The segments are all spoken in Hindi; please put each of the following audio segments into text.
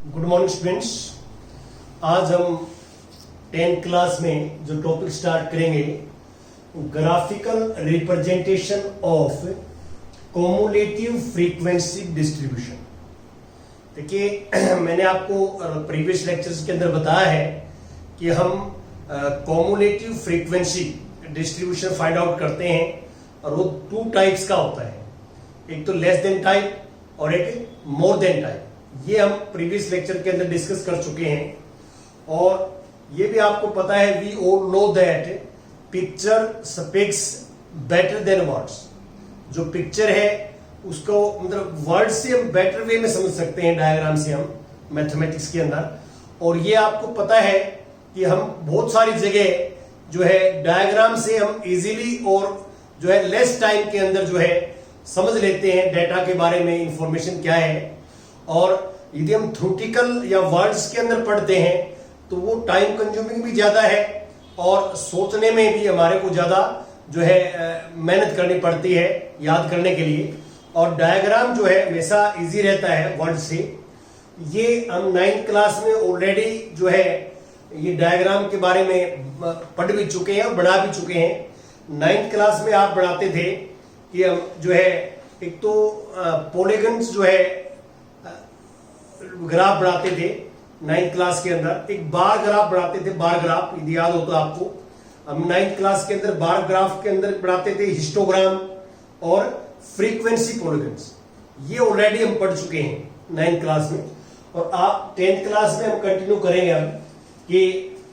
Good morning students. आज हम 10th क्लास में जो टॉपिक स्टार्ट करेंगे, graphical representation of cumulative frequency distribution. देखिए मैंने आपको प्रीवियस लेक्चर्स के अंदर बताया है कि हम cumulative frequency distribution find out करते हैं और वो 2 टाइप्स का होता है, एक तो लेस देन टाइप और एक मोर देन टाइप। ये हम प्रीवियस लेक्चर के अंदर डिस्कस कर चुके हैं और ये भी आपको पता है, we all know that picture speaks better than words. जो पिक्चर है उसको मतलब वर्ड से हम बेटर वे में समझ सकते हैं, डायग्राम से हम मैथमेटिक्स के अंदर। और ये आपको पता है कि हम बहुत सारी जगह जो है डायग्राम से हम इजीली और जो है लेस टाइम के अंदर जो है समझ लेते हैं डेटा के बारे में, इंफॉर्मेशन क्या है। और यदि हम थ्योरेटिकल या वर्ड्स के अंदर पढ़ते हैं तो वो टाइम कंज्यूमिंग भी ज्यादा है और सोचने में भी हमारे को ज्यादा जो है मेहनत करनी पड़ती है याद करने के लिए। और डायग्राम जो है हमेशा इजी रहता है वर्ड से। ये हम 9th क्लास में ऑलरेडी जो है ये डायग्राम के बारे में पढ़ भी चुके हैं और बना भी चुके हैं। 9th क्लास में आप बनाते थे कि हम जो है एक तो पॉलीगन्स जो है ग्राफ बनाते थे 9th क्लास के अंदर, एक बार ग्राफ बनाते थे, बार ग्राफ यदि याद हो तो आपको। हम 9th क्लास के अंदर बार ग्राफ के अंदर बनाते थे हिस्टोग्राम और फ्रीक्वेंसी पॉलीगन्स। ये ऑलरेडी हम पढ़ चुके हैं 9th क्लास में। और आप 10th क्लास में हम कंटिन्यू करेंगे हम कि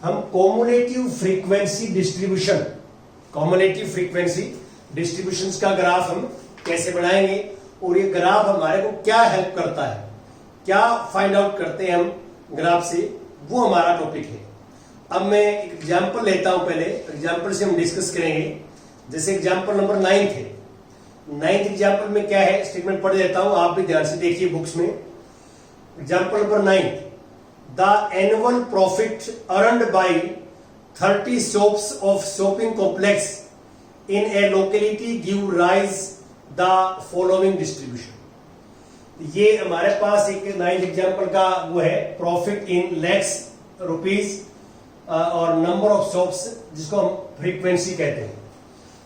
हम cumulative frequency distribution, cumulative frequency distribution का ग्राफ हम कैसे बनाएंगे और ये ग्राफ हमारे को क्या हेल्प करता है, क्या फाइंड आउट करते हैं हम ग्राफ से, वो हमारा टॉपिक है। अब मैं एक एग्जांपल लेता हूं, पहले एग्जांपल से हम डिस्कस करेंगे। जैसे एग्जांपल नंबर 9 है। 9th एग्जांपल में क्या है स्टेटमेंट पढ़ देता हूं, आप भी ध्यान से देखिए बुक्स में। Example number 9, the annual profit earned bye 30 shops of shopping complex in A locality give rise the following distribution. ये हमारे पास एक 9th एग्जांपल का वो है, प्रॉफिट इन लैक्स रुपीज और नंबर ऑफ शॉप्स, जिसको हम फ्रीक्वेंसी कहते हैं।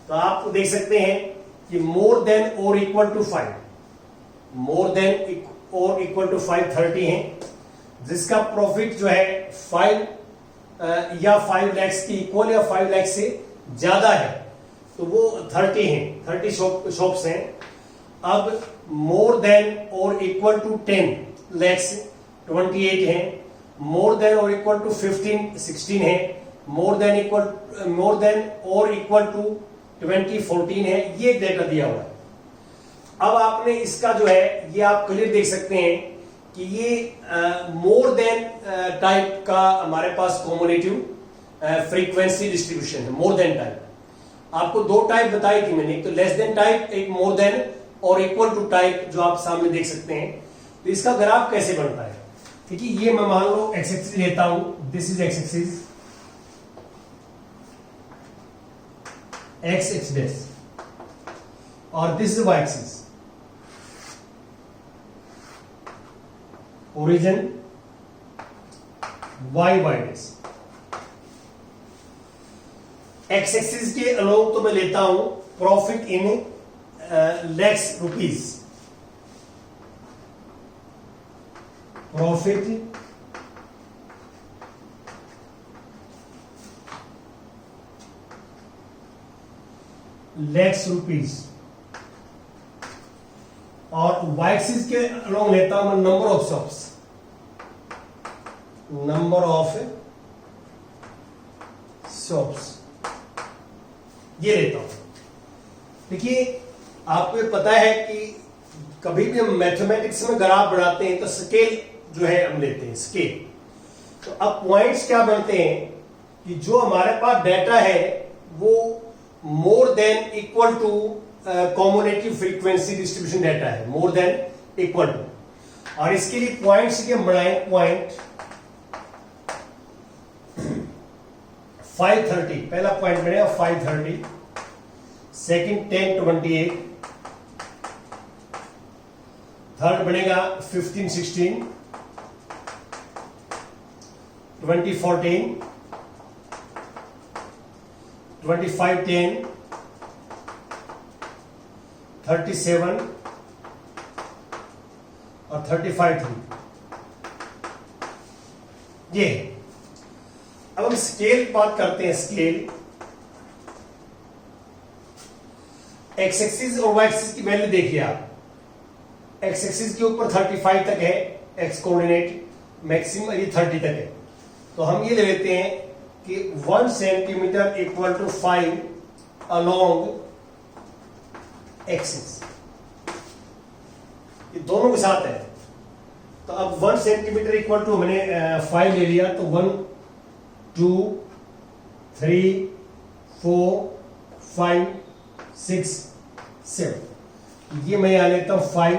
तो आप देख सकते हैं कि मोर देन और इक्वल टू 5, मोर देन और इक्वल टू 530 है, जिसका प्रॉफिट जो है 5 या 5 लैक्स की इक्वल या 5 लैक्स से ज्यादा है, तो वो 30 है, 30 शॉप्स हैं। अब मोर देन और इक्वल टू 10 लैक्स 28 है, मोर देन और इक्वल टू 15 16 है, मोर देन और इक्वल टू 20 14 है। ये डेटा दिया हुआ है। अब आपने इसका जो है ये आप क्लियर देख सकते हैं कि ये मोर देन टाइप का हमारे पास कॉमुलेटिव फ्रीक्वेंसी डिस्ट्रीब्यूशन है। मोर देन टाइप आपको 2 टाइप बताई थी मैंने, एक तो लेस देन टाइप, एक मोर देन और इक्वल टू टाइप, जो आप सामने देख सकते हैं। तो इसका ग्राफ कैसे बनता है, ठीक है। ये मैं मान लो एक्स एक्सिस लेता हूं, this is X axis, X X dash, और this is Y axis, origin Y Y dash. X axis के अलोंग तो मैं लेता हूं profit in lakhs rupees, profit lakhs rupees, और वाई एक्सिस के अलोंग लेता हूं मैं number of shops, number of shops, ये लेता हूं। देखिए आपको ये पता है कि कभी भी हम मैथमेटिक्स में ग्राफ बनाते हैं तो स्केल जो है हम लेते हैं, स्केल। तो अब पॉइंट्स क्या बनते हैं कि जो हमारे पास डेटा है वो more than equal to cumulative frequency distribution data है, मोर देन इक्वल टू। और इसके लिए पॉइंट्स के बनाए, पॉइंट 530, पहला पॉइंट बनेगा 530, सेकंड 1028, थर्ड बनेगा 15 16, 2014, 2510, 37 और 35 ये है। अब हम स्केल बात करते हैं। स्केल एक्स एक्सिस और वाई एक्सिस की वैल्यू देखिए आप। एक्स एक्सिस के ऊपर 35 तक है एक्स कोऑर्डिनेट, मैक्सिमम ये 30 तक है। तो हम ये ले लेते हैं कि 1 centimetre equal to 5 along axis, ये दोनों के साथ है। तो अब 1 सेंटीमीटर इक्वल टू हमने 5 ले लिया, तो 1 2 3 4 5 6 7, ये मैं यहां लेता हूं 5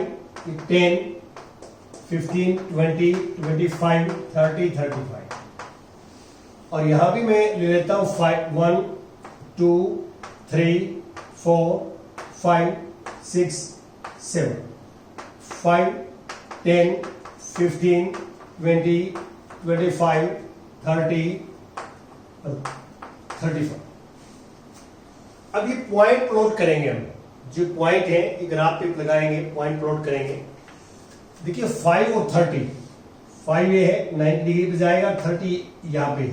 10 15 20 25 30 35, और यहां भी मैं ले लेता हूं 1 2 3 4 5 6 7 5 10 15 20 25 30 35। अब ये पॉइंट प्लॉट करेंगे हम। जो पॉइंट है ये ग्राफ पे लगाएंगे, पॉइंट प्लॉट करेंगे। देखिए 5 और 30, 5 ये है 90 डिग्री पे जाएगा, 30 यहां पे,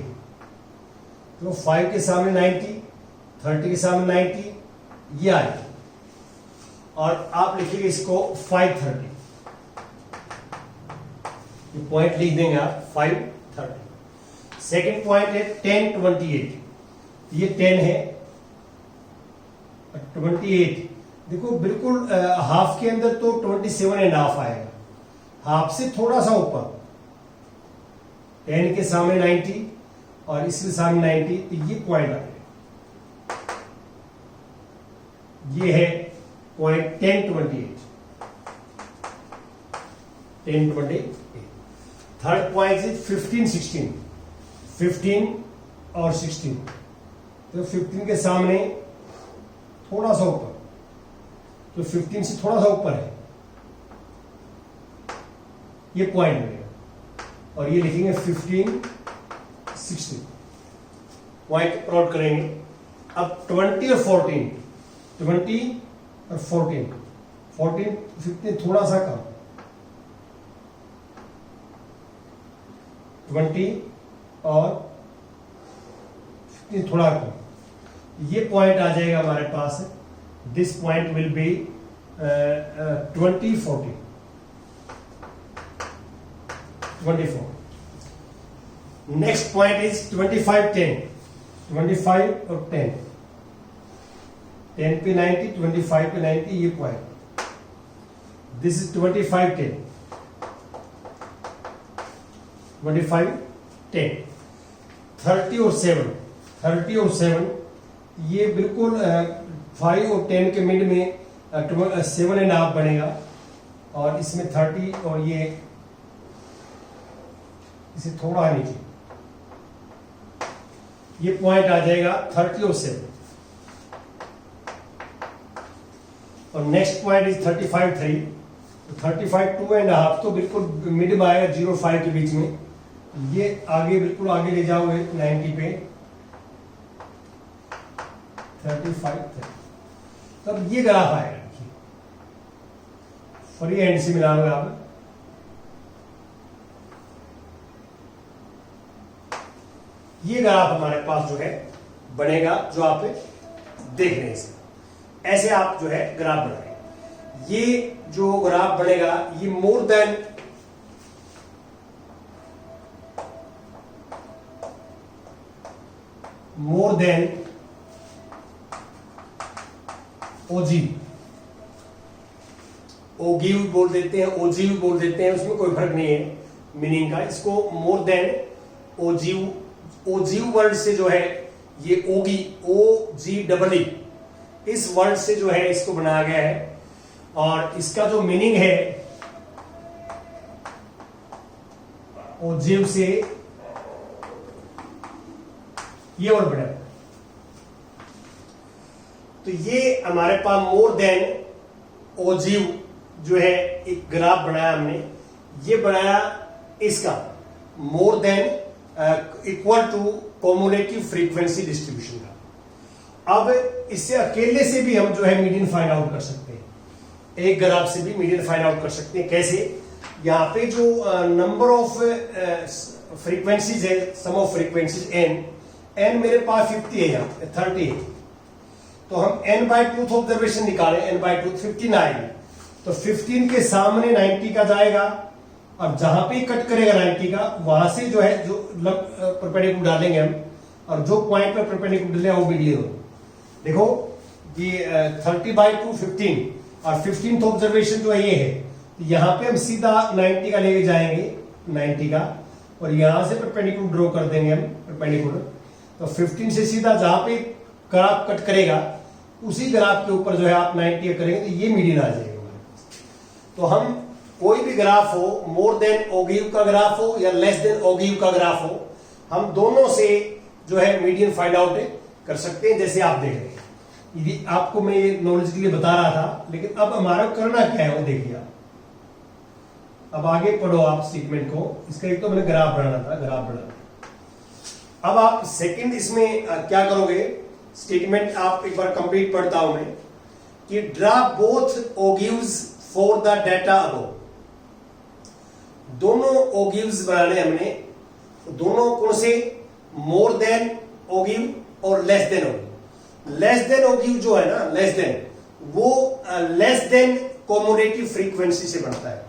तो 5 के सामने 90, 30 के सामने 90, ये आएगा। और आप लिखिएगा इसको 530, ये पॉइंट लिख देंगे आप 530। सेकेंड पॉइंट है 1028, ये 10 है 28, देखो बिल्कुल हाफ के अंदर तो 27.5 आएगा, हाफ से थोड़ा सा ऊपर, 10 के सामने 90 और इसके सामने 90, तो ये पॉइंट आ गया। ये है पॉइंट 1028। थर्ड पॉइंट इज 15 16, 15 और 16, तो 15 के सामने थोड़ा सा ऊपर, तो 15 से थोड़ा सा ऊपर है, ये पॉइंट मिलेगा। और ये लिखेंगे 15 16, पॉइंट प्लॉट करेंगे। अब 20 और 14, 20 और 14, 14 15 थोड़ा सा कम, 20 और 15 थोड़ा कम, ये पॉइंट आ जाएगा हमारे पास। This point will be 20 40 24। Next point is 25 10, 25 और 10, 10 पे 90, 25 पे 90, ये पॉइंट। This is 25 10, 25 10। 30 और 7, 30 और 7, ये बिल्कुल 5 और 10 के मिड में 7.5 बनेगा, और इसमें 30 और ये इसे थोड़ा नीचे, ये पॉइंट आ जाएगा 30 और 7। और नेक्स्ट पॉइंट इज 35 3, तो 35 2.5, तो बिल्कुल मिड में आएगा, 0.5 के बीच में, ये आगे बिल्कुल आगे ले जाओगे 90 पे, 35 तब ये ग्राफ आएगा। फ्री एंड से मिलाओगे आप, ये ग्राफ हमारे पास जो है बनेगा, जो आप देख रहे हैं। ऐसे आप जो है ग्राफ बनाएंगे। ये जो ग्राफ बनेगा ये मोर देन ओजी, ओगी भी बोल देते हैं, ओजी भी बोल देते हैं, उसमें कोई फर्क नहीं है मीनिंग का। इसको more than ogive, ogive word से जो है ये ओगी, ओ जी डबल ई, इस वर्ड से जो है इसको बनाया गया है। और इसका जो मीनिंग है ओजीव से ये वर्ड बना। तो ये हमारे पास मोर देन ओजीव जो है एक ग्राफ बनाया हमने, ये बनाया इसका more than equal to cumulative frequency distribution का। अब इससे अकेले से भी हम जो है मीडियन फाइंड आउट कर सकते हैं, एक ग्राफ से भी मीडियन फाइंड आउट कर सकते हैं। कैसे? यहाँ पे जो नंबर ऑफ फ्रीक्वेंसीज है, सम ऑफ फ्रीक्वेंसीज एन मेरे पास 50 है, यहाँ 30 है, तो हम n बाई टूथ ऑब्जर्वेशन निकालें, n बाई टूथ 15 आएगी, तो 15 के सामने 90 का जाएगा, और जहां पे कट करेगा 90 का वहां से जो है जो परपेंडिकुलर डालेंगे हम, और जो पॉइंट पे परपेंडिकुलर डालेंगे वो भी हो। देखो ये 30 बाई टू 15 और 15th ऑब्जर्वेशन जो है ये है, तो यहाँ पे हम सीधा 90 का लेके जाएंगे, 90 का, और यहां से परपेंडिकुलर ड्रॉ कर देंगे हम परपेंडिकुलर, तो 15 से सीधा जहां पे ग्राफ कट करेगा उसी ग्राफ के ऊपर जो है आप 90 करेंगे तो ये मीडियन आ जाएगा। तो हम कोई भी ग्राफ हो, मोर देन ओगिव का ग्राफ हो या लेस देन ओगिव का ग्राफ हो, हम दोनों से जो है मीडियन फाइंड आउट कर सकते हैं, जैसे आप देख रहे हैं। यदि आपको मैं ये नॉलेज के लिए बता रहा था, लेकिन अब हमारा करना क्या है वो देखिए आप। अब आगे पढ़ो आप स्टेटमेंट को। इसका एक तो मैंने ग्राफ बनाना था, ग्राफ बना। अब आप सेकंड इसमें क्या करोगे, स्टेटमेंट आप एक बार कंप्लीट पढ़ता हूं मैं, कि draw both ogives for the data above. दोनों ओगिव्स बनाने हमने, दोनों कौन से? मोर देन ओगिव और लेस देन ओगिव। लेस देन ओगिव जो है ना, लेस देन, वो लेस देन कॉम्युलेटिव फ्रीक्वेंसी से बनता है।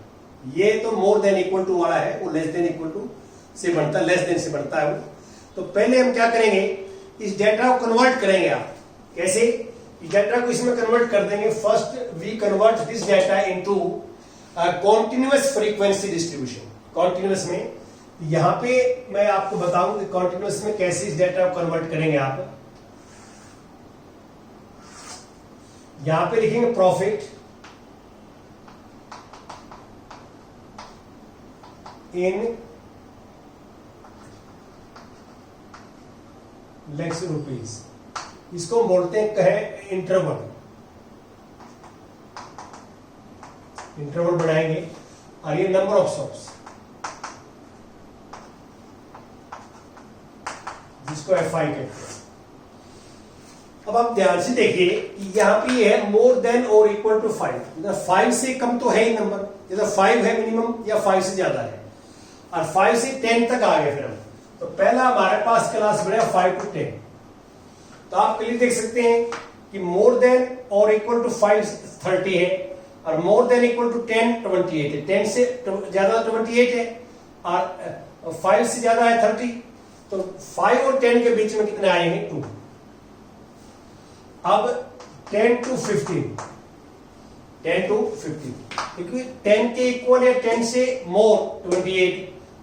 ये तो मोर देन इक्वल टू वाला है, वो लेस देन इक्वल टू से बनता है, लेस देन से बनता है वो। तो पहले हम क्या करेंगे, इस डेटा को कन्वर्ट करेंगे। आप कैसे? इस डेटा को इसमें कन्वर्ट कर देंगे। First we convert this data into continuous frequency distribution. Continuous में यहां पे मैं आपको बताऊं कि कॉन्टिन्यूअस में कैसे इस डेटा को कन्वर्ट करेंगे। आप यहां पे लिखेंगे प्रॉफिट इन लैक्स रुपीज, इसको बोलते हैं कहे इंटरवल। इंटरवल बनाएंगे, और ये नंबर ऑफ स्टॉप्स, जिसको FI कहते हैं। अब आप ध्यान से देखिए कि यहां पे ये है मोर देन और इक्वल टू 5। 5 से कम तो है ही नंबर, इधर 5 है मिनिमम, या 5 से ज्यादा है, और 5 से 10 तक आ गए। फिर हम तो पहला हमारे पास क्लास बनेगा 5 to 10। तो आप क्लियर देख सकते हैं कि मोर देन और इक्वल टू 5 30 है, और मोर देन इक्वल टू 10 28 है। 10 से ज्यादा 28 है, और 5 से ज्यादा है 30। तो 5 और 10 के बीच में कितने आएंगे? 2। अब 10 to 15, 10 to 15, क्योंकि 10 के इक्वल है 10 से मोर 28,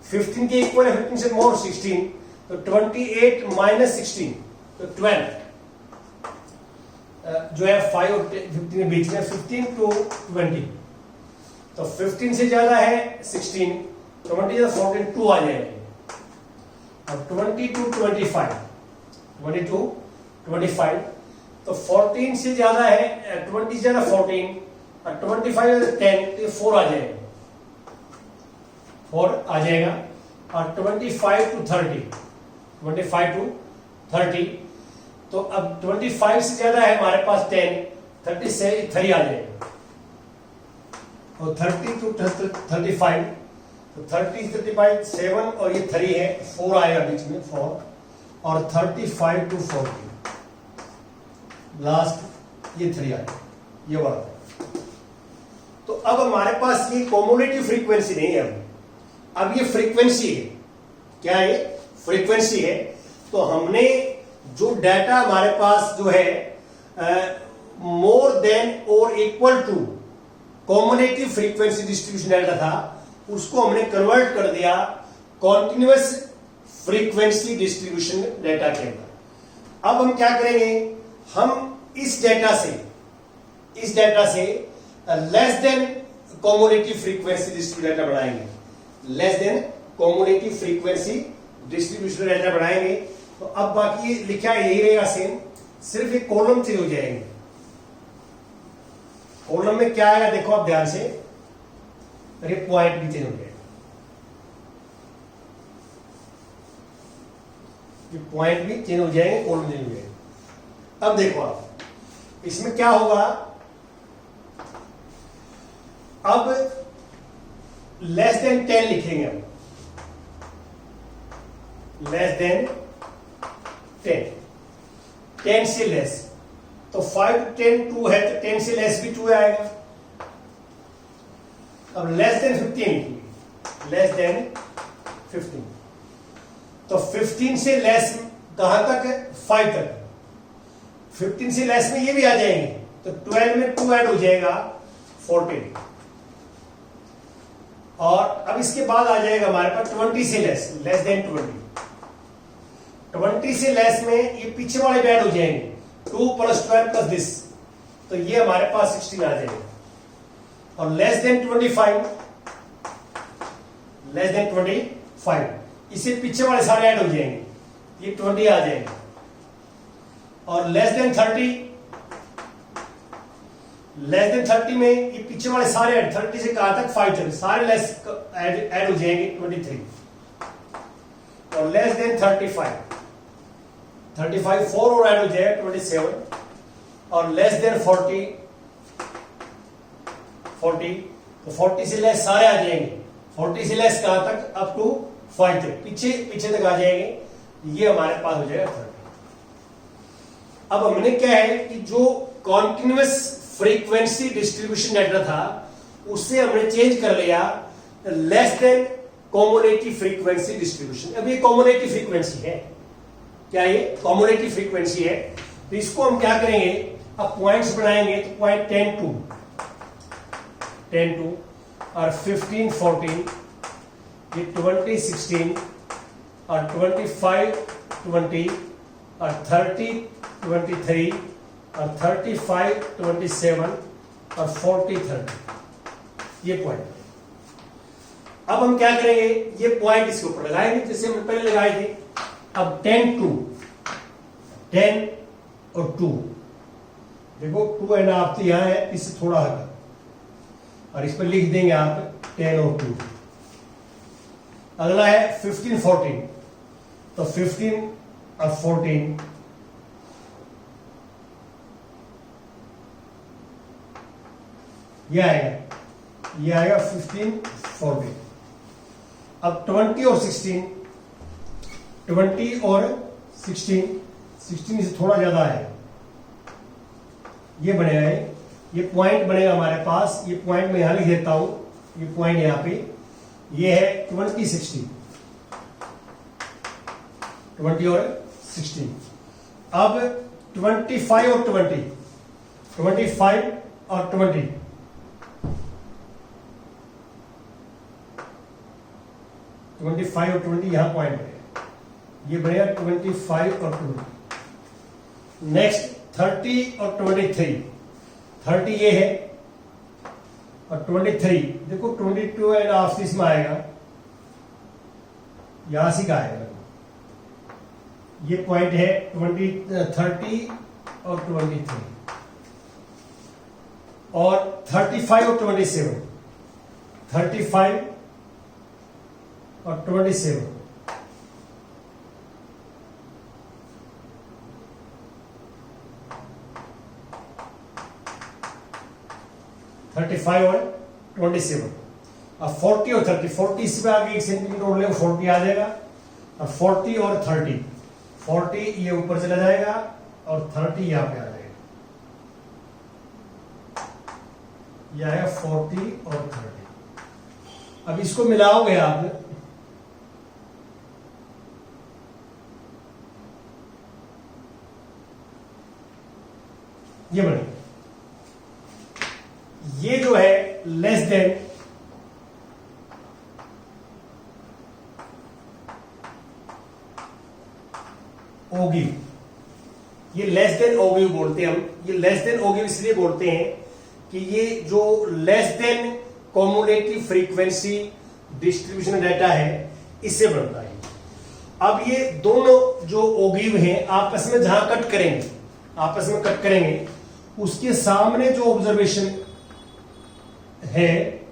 15 के इक्वल है 15 से मोर 16, तो 28 माइनस 16 तो 12 जो है 5 और 15 के बीच में 15 to 20। तो 15 से ज्यादा है 16, 20 से 14 2 आ जाएंगे, और 20 to 25, 20 to 25, तो 14 से ज्यादा है 20 से ज्यादा 14, और 25 से 10 तो 4 आ जाएगा, 4 आ जाएगा, और 25 to 30, 25 to 30, तो अब 25 से ज्यादा है हमारे पास 10, 30 से 3 आ जाएगा, और 30 to 35, तो 30 35 7, और ये 3 है, 4 आएगा बीच में 4, और 35 to 40 लास्ट ये 3 आएगा, ये वाला। तो अब हमारे पास ये कॉम्युलेटिव फ्रीक्वेंसी नहीं है, अब ये फ्रीक्वेंसी है। क्या है? फ्रीक्वेंसी है। तो हमने जो डाटा हमारे पास जो है मोर देन और equal to cumulative frequency distribution data था, उसको हमने कन्वर्ट कर दिया कॉन्टिन्यूअस फ्रीक्वेंसी डिस्ट्रीब्यूशन डाटा के अंदर। अब हम क्या करेंगे, हम इस डाटा से less than cumulative frequency distribution data बनाएंगे, less than cumulative frequency distribution data बनाएंगे। तो अब बाकी लिखा यही रहेगा सेम, सिर्फ एक कॉलम चेंज हो जाएंगे। कॉलम में क्या आएगा देखो आप ध्यान से, अरे पॉइंट भी चेंज हो जाएगा। ये पॉइंट भी चेंज हो जाएंगे, कॉलम चेंज हो जाएंगे। अब देखो आप इसमें क्या होगा, अब लेस देन 10 लिखेंगे हम, लेस देन 10, 10 से लेस, तो 5 10 2 है, तो 10 से लेस भी 2 आएगा। अब लेस देन 15 लिखेंगे, लेस देन 15, तो 15 से लेस कहां तक है, 5 तक। 15 से लेस में ये भी आ जाएंगे, तो 12 में 2 ऐड हो जाएगा, 14। और अब इसके बाद आ जाएगा हमारे पास 20 से लेस, लेस देन 20। 20 से लेस में ये पीछे वाले भी ऐड हो जाएंगे, 2 + 12 + दिस, तो ये हमारे पास 16 आ जाएगा। और लेस देन 25, लेस देन 25, इसे पीछे वाले सारे ऐड हो जाएंगे, ये 20 आ जाएंगे। और लेस देन 30, लेस देन 30 में ये पीछे वाले सारे ऐड, 30 से कहां तक, 5 तक, सारे लेस ऐड हो जाएंगे, 23। और लेस देन 35, 4 और ऐड हो जाएगा, 27। और लेस देन 40, तो 40 से लेस सारे आ जाएंगे, 40 से लेस कहां तक, अप टू 5 तक, पीछे तक आ जाएंगे, ये हमारे पास हो जाएगा 30। अब हमने क्या है कि जो कॉन्टिन्यूअस फ्रीक्वेंसी डिस्ट्रीब्यूशन डाटा था उससे हमने चेंज कर लिया less than cumulative frequency distribution. अब ये कॉम्युलेटिव फ्रीक्वेंसी है, क्या ये कॉम्युलेटिव फ्रीक्वेंसी है, तो इसको हम क्या करेंगे, अब पॉइंट्स बनाएंगे, तो पॉइंट 10 2 और 15 14, ये 20 16 और 25 20 और 30 23 और 35 27 और 40 30, ये पॉइंट। अब हम क्या करेंगे, ये पॉइंट इसके ऊपर लगाएंगे जैसे हम पहले लगाए थे। अब 10 2, 10 और 2, देखो 2.5 तो यहां है, इससे थोड़ा हटा, और इस पर लिख देंगे आप 10 और 2। अगला है 15 14, तो 15 और 14, ये आएगा 15 14। अब 20 और 16, 20 और 16 से थोड़ा ज्यादा है, ये बनेगा, ये पॉइंट बनेगा हमारे पास, ये पॉइंट मैं यहां लिख देता हूं, ये पॉइंट यहां पे, ये है 20 16, 20 और 16। अब 25 और 20, 25 और 20, 25 और 20 यहां पॉइंट बनेगा, ये बनेगा 25 और 20। नेक्स्ट 30 और 23, 30 ये है और 23, देखो 22.5 इसमें आएगा, यहां से का आएगा, ये पॉइंट है 30 और 23। और 35 और 27, 35 और 27, और 27। अब 40 और 30, 40 इसमें आगे 1 सेंटीमीटर और ले 40 आ जाएगा, और 40 और 30, 40 ये ऊपर चला जाएगा और 30 यहां पे आ जाएगा, यह है 40 और 30। अब इसको मिलाओगे आप, ये बने, ये जो है लेस देन ओगिव, ये लेस देन ओगिव बोलते हैं हम। ये लेस देन ओगिव इसलिए बोलते हैं कि ये जो less than cumulative frequency distribution data है इससे बनता है। अब ये दोनों जो ओगिव हैं आपस में जहां कट करेंगे, आपस में कट करेंगे, उसके सामने जो ऑब्जर्वेशन है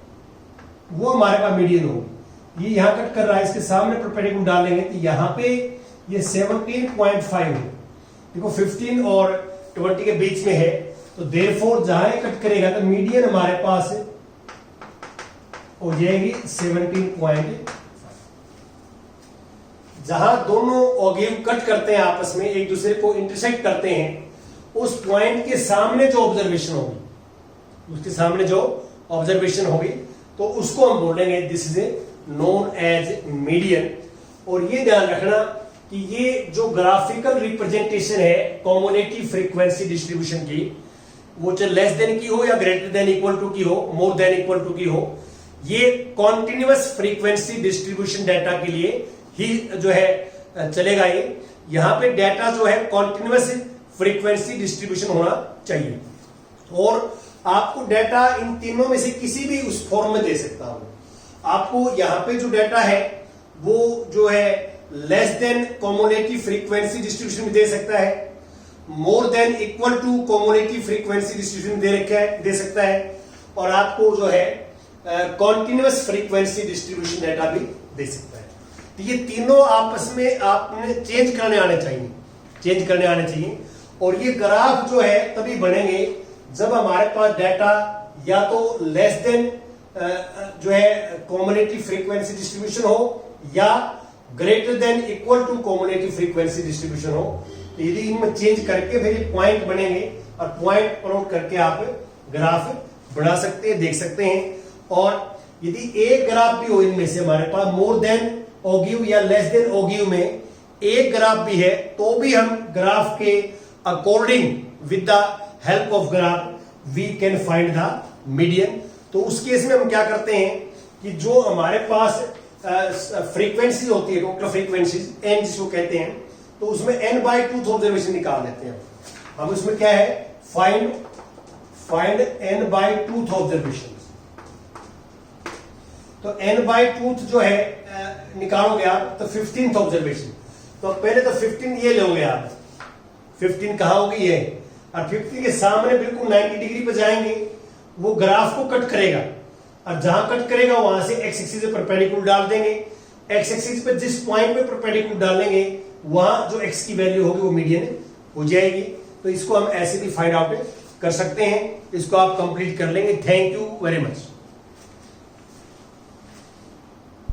वो हमारे पास मीडियन होगी। ये यहां कट कर रहा है, इसके सामने परपेंडिकुलर डालेंगे तो यहां पे ये 17.5 है। देखो 15 और 20 के बीच में है, तो देयरफॉर जहां ये कट करेगा तो मीडियन हमारे पास हो जाएगी 17.5। जहां दोनों ऑगिव कट करते हैं आपस में, एक दूसरे को इंटरसेक्ट करते हैं, उस पॉइंट के सामने जो ऑब्जर्वेशन होगी, उसके सामने जो ऑब्जर्वेशन होगी, तो उसको हम बोलेंगे this is a known as median. और ये ध्यान रखना कि ये जो ग्राफिकल रिप्रेजेंटेशन है कॉम्युलेटिव फ्रीक्वेंसी डिस्ट्रीब्यूशन की, वो चाहे लेस देन की हो या ग्रेटर देन इक्वल टू की हो, मोर देन इक्वल टू की हो, ये कॉन्टिन्यूअस फ्रीक्वेंसी डिस्ट्रीब्यूशन डाटा के लिए ही जो है चलेगा। ये यहां पे डाटा जो है कॉन्टिन्यूअस फ्रीक्वेंसी डिस्ट्रीब्यूशन होना चाहिए, और आपको डाटा इन तीनों में से किसी भी उस फॉर्म में दे सकता हूं। आपको यहां पे जो डाटा है वो जो है less than cumulative frequency distribution में दे सकता है, more than equal to cumulative frequency distribution दे सकता है, और आपको जो है कॉन्टिन्यूअस फ्रीक्वेंसी डिस्ट्रीब्यूशन डाटा भी दे सकता है। तो ये तीनों आपस में आपने चेंज करने आने चाहिए। और ये ग्राफ जो है तभी बनेंगे जब हमारे पास डाटा या तो लेस देन जो है कॉम्युलेटिव फ्रीक्वेंसी डिस्ट्रीब्यूशन हो या greater than equal to cumulative frequency distribution हो। तो यदि इनमें चेंज करके फिर ये पॉइंट बनेंगे, और पॉइंट प्लॉट करके आप ग्राफ बना सकते हैं, देख सकते हैं। और यदि एक ग्राफ भी हो इनमें से हमारे पास मोर देन ओगिव या लेस देन ओगिव में एक ग्राफ भी है, तो भी हम ग्राफ के according with the help of graph we can find the median. तो उस केस में हम क्या करते हैं कि जो हमारे पास फ्रीक्वेंसी होती है, टोटल फ्रीक्वेंसीज एन जिसको कहते हैं, तो उसमें n/2 ऑब्जर्वेशन निकाल लेते हैं हम। उसमें क्या है, फाइंड n/2 ऑब्जर्वेशन। तो n/2 जो है निकालोगे आप तो 15th ऑब्जर्वेशन। तो पहले तो 15 ये लोगे आप, 15 कहां होगी ये, और 15 के सामने बिल्कुल 90 डिग्री पे जाएंगे, वो ग्राफ को कट करेगा, और जहां कट करेगा वहां से एक्स एक्सिस पे परपेंडिकुलर डाल देंगे। एक्स एक्सिस पे जिस पॉइंट पे परपेंडिकुलर डालेंगे वहां जो एक्स की वैल्यू होगी वो मीडियन हो जाएगी। तो इसको हम ऐसे भी फाइंड आउट कर सकते हैं। इसको आप कंप्लीट कर लेंगे। Thank you very much.